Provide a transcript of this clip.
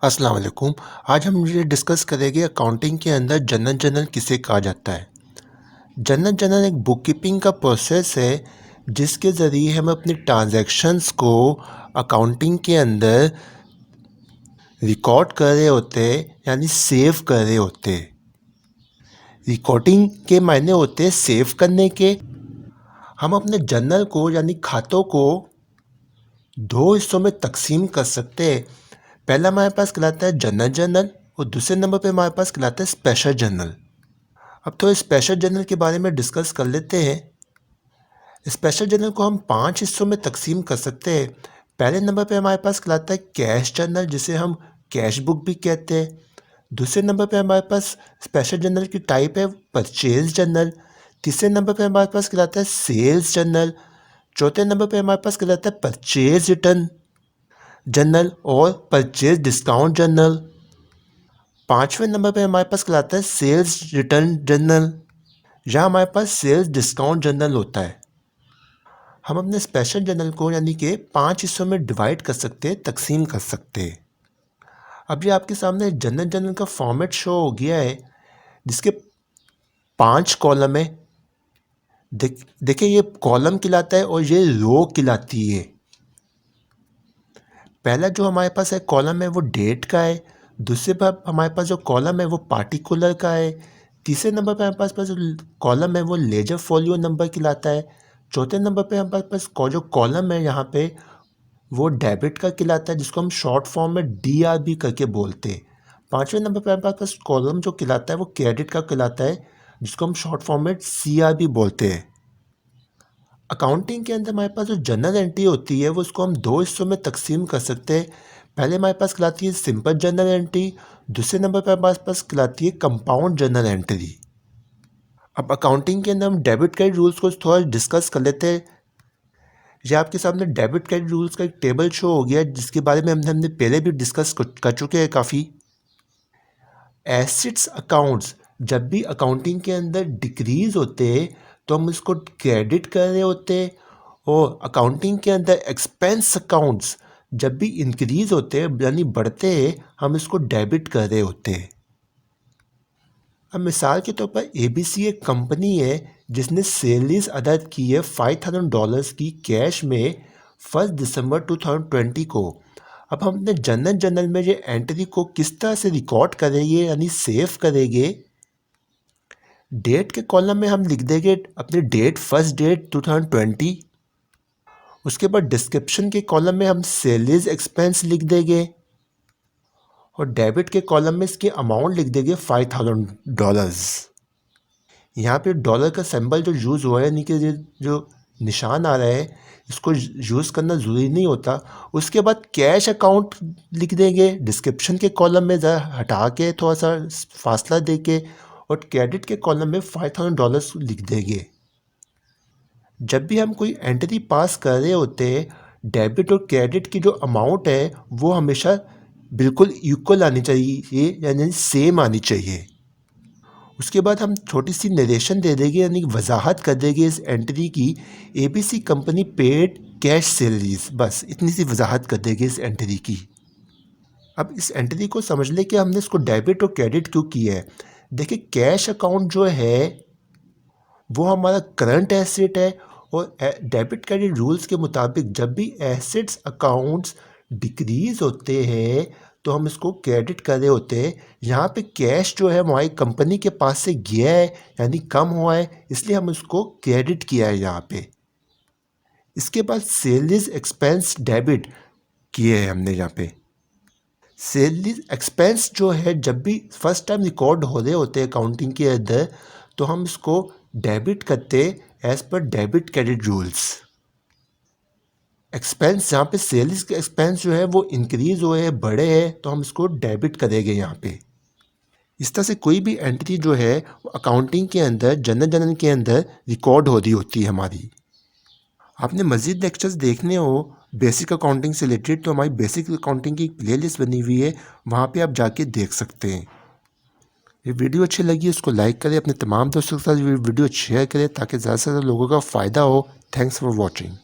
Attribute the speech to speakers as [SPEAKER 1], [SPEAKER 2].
[SPEAKER 1] अस्सलाम वालेकुम। आज हम ये डिस्कस करेंगे अकाउंटिंग के अंदर जनरल जर्नल किसे कहा जाता है। जनरल जर्नल एक बुक कीपिंग का प्रोसेस है जिसके ज़रिए हम अपने ट्रांजैक्शंस को अकाउंटिंग के अंदर रिकॉर्ड कर रहे होते हैं, यानी सेव कर रहे होते हैं। रिकॉर्डिंग के मायने होते हैं सेव करने के। हम अपने जर्नल को यानी खातों को दो हिस्सों में तकसीम कर सकते हैं। पहला हमारे पास कहलाता है जनरल जर्नल और दूसरे नंबर पे हमारे पास कहलाता है स्पेशल जर्नल। अब तो स्पेशल जर्नल के बारे में डिस्कस कर लेते हैं। स्पेशल जर्नल को हम 5 हिस्सों में तकसीम कर सकते हैं। पहले नंबर पे हमारे पास कहलाता है कैश जर्नल, जिसे हम कैश बुक भी कहते हैं। दूसरे नंबर पे हमारे पास स्पेशल जर्नल की टाइप है परचेज जर्नल। तीसरे नंबर पे हमारे पास कहलाता है सेल्स जर्नल। चौथे नंबर पे हमारे पास कहलाता है परचेज रिटर्न जर्नल और परचेज डिस्काउंट जर्नल। पाँचवें नंबर पे हमारे पास कहलाता है सेल्स रिटर्न जर्नल। यहाँ हमारे पास सेल्स डिस्काउंट जर्नल होता है। हम अपने स्पेशल जर्नल को यानी कि 5 हिस्सों में डिवाइड कर सकते हैं, तकसीम कर सकते हैं। अब ये आपके सामने जनरल जर्नल का फॉर्मेट शो हो गया है जिसके 5 कॉलम है। देखिए ये कॉलम कहलाता है और ये रो कहलाती है। पहला जो हमारे पास है कॉलम है वो डेट का है। दूसरे पर हमारे पास जो कॉलम है वो पार्टिकुलर का है। तीसरे नंबर पर हमारे पास जो कॉलम है वो लेजर फोलियो नंबर कहलाता है। चौथे नंबर पे हमारे पास जो कॉलम है यहाँ पे वो डेबिट का कहलाता है, जिसको हम शॉर्ट फॉर्म में DRB करके बोलते हैं। पाँचवें नंबर पे हमारे पास कॉलम जो कहलाता है वो क्रेडिट का कहलाता है, जिसको हम शॉर्ट फॉर्म में CRB बोलते हैं। अकाउंटिंग के अंदर हमारे पास जो जनरल एंट्री होती है वो उसको हम दो हिस्सों में तकसीम कर सकते हैं। पहले हमारे पास कहलाती है सिंपल जनरल एंट्री। दूसरे नंबर पर हमारे पास कहलाती है कंपाउंड जनरल एंट्री। अब अकाउंटिंग के अंदर हम डेबिट क्रेडिट रूल्स को थोड़ा डिस्कस कर लेते हैं। ये आपके सामने डेबिट क्रेडिट रूल्स का एक टेबल शो हो गया जिसके बारे में हमने पहले भी डिस्कस कर चुके हैं काफ़ी। एसेट्स अकाउंट्स जब भी अकाउंटिंग के अंदर डिक्रीज होते हैं तो हम इसको क्रेडिट कर रहे होते हैं, और अकाउंटिंग के अंदर एक्सपेंस अकाउंट्स जब भी इंक्रीज होते हैं यानी बढ़ते हैं हम इसको डेबिट कर रहे होते हैं। अब मिसाल के तौर पर ABC एक कंपनी है जिसने सैलरीज अदा की है $5,000 की कैश में 1 दिसंबर 2020 को। अब हम अपने जनरल जर्नल में ये एंट्री को किस तरह से रिकॉर्ड करेंगे यानी सेव करेंगे। डेट के कॉलम में हम लिख देंगे अपनी डेट 1 डेट 2020। उसके बाद डिस्क्रिप्शन के कॉलम में हम सैलरीज एक्सपेंस लिख देंगे और डेबिट के कॉलम में इसकी अमाउंट लिख देंगे $5,000। यहाँ पे डॉलर का सिंबल जो यूज़ हुआ है यानी कि जो निशान आ रहा है इसको यूज़ करना ज़रूरी नहीं होता। उसके बाद कैश अकाउंट लिख देंगे डिस्क्रिप्शन के कॉलम में, ज़रा हटा के थोड़ा सा फासला दे के, और क्रेडिट के कॉलम में $5,000 लिख देंगे। जब भी हम कोई एंट्री पास कर रहे होते हैं डेबिट और क्रेडिट की जो अमाउंट है वो हमेशा बिल्कुल इक्वल आनी चाहिए, यानी सेम आनी चाहिए। उसके बाद हम छोटी सी नरेशन दे देंगे यानी वजाहत कर देंगे इस एंट्री की। ABC company paid cash salaries, बस इतनी सी वजाहत कर देंगे इस एंट्री की। अब इस एंट्री को समझ ले कि हमने इसको डेबिट और क्रेडिट क्यों किया है। देखिए कैश अकाउंट जो है वो हमारा करंट एसेट है, और डेबिट क्रेडिट रूल्स के मुताबिक जब भी एसेट्स अकाउंट्स डिक्रीज होते हैं तो हम इसको क्रेडिट कर रहे होते हैं। यहाँ पे कैश जो है हमारी कंपनी के पास से गया है यानी कम हुआ है, इसलिए हम इसको क्रेडिट किया है यहाँ पे। इसके बाद सेल्स एक्सपेंस डेबिट किए हैं हमने यहाँ पे। सेल्स एक्सपेंस जो है जब भी फर्स्ट टाइम रिकॉर्ड हो रहे होते हैं अकाउंटिंग के अंदर तो हम इसको डेबिट करते as per debit credit rules. Expense जहाँ पे सेल्स के एक्सपेंस जो है वो इंक्रीज हुए हैं, बढ़े हैं, तो हम इसको डेबिट करेंगे यहाँ पे। इस तरह से कोई भी एंट्री जो है वो अकाउंटिंग के अंदर जनरल के अंदर रिकॉर्ड हो रही होती है हमारी। आपने मज़ीद लेक्चर्स देखने हो बेसिक अकाउंटिंग से रिलेटेड तो हमारी बेसिक अकाउंटिंग की प्लेलिस्ट बनी हुई है, वहाँ पे आप जाके देख सकते हैं। ये वीडियो अच्छी लगी उसको लाइक करें, अपने तमाम दोस्तों के साथ वीडियो शेयर करें ताकि ज़्यादा से ज़्यादा लोगों का फ़ायदा हो। Thanks for watching.